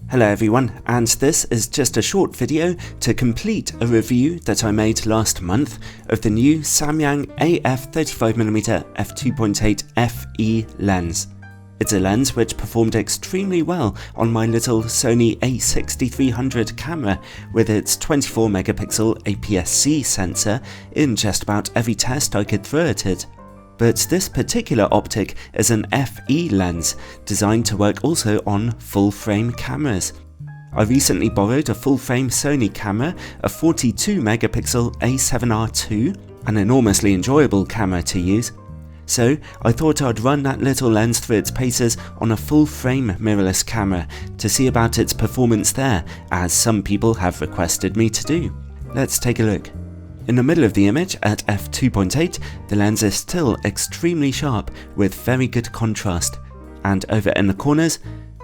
Hello everyone, and this is just a short video to complete a review that I made last month of the new Samyang AF35mm f2.8 FE lens. It's a lens which performed extremely well on my little Sony A6300 camera with its 24 megapixel APS-C sensor in just about every test I could throw at it. But this particular optic is an FE lens, designed to work also on full-frame cameras. I recently borrowed a full-frame Sony camera, a 42 megapixel A7R II, an enormously enjoyable camera to use. So I thought I'd run that little lens through its paces on a full-frame mirrorless camera to see about its performance there, as some people have requested me to do. Let's take a look. In the middle of the image at f2.8, the lens is still extremely sharp with very good contrast, and over in the corners,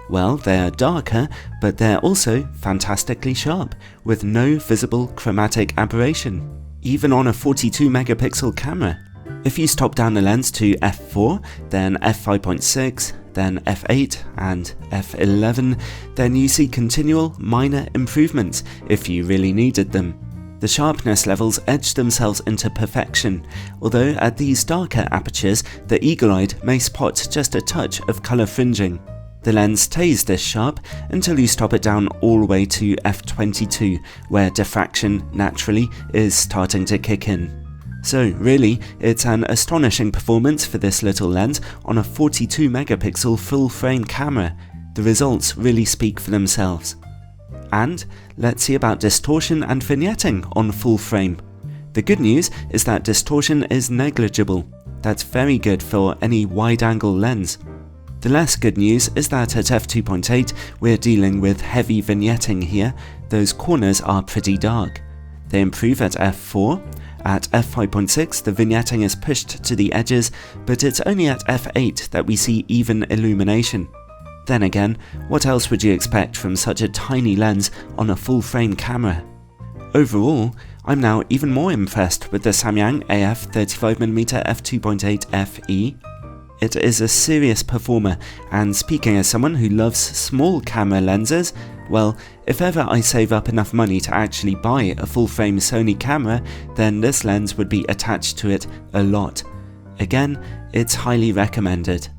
well, they are darker, but they're also fantastically sharp with no visible chromatic aberration, even on a 42 megapixel camera. If you stop down the lens to f4, then f5.6, then f8 and f11, then you see continual minor improvements if you really needed them. The sharpness levels edge themselves into perfection, although at these darker apertures, the eagle-eyed may spot just a touch of colour fringing. The lens stays this sharp until you stop it down all the way to f22, where diffraction, naturally, is starting to kick in. So really, it's an astonishing performance for this little lens on a 42 megapixel full-frame camera. The results really speak for themselves. And let's see about distortion and vignetting on full frame. The good news is that distortion is negligible. That's very good for any wide-angle lens. The less good news is that at f2.8 we're dealing with heavy vignetting here. Those corners are pretty dark. They improve at f4. At f5.6 the vignetting is pushed to the edges, but it's only at f8 that we see even illumination. Then again, what else would you expect from such a tiny lens on a full-frame camera? Overall, I'm now even more impressed with the Samyang AF35mm f2.8 FE. It is a serious performer, and speaking as someone who loves small camera lenses, well, if ever I save up enough money to actually buy a full-frame Sony camera, then this lens would be attached to it a lot. Again, it's highly recommended.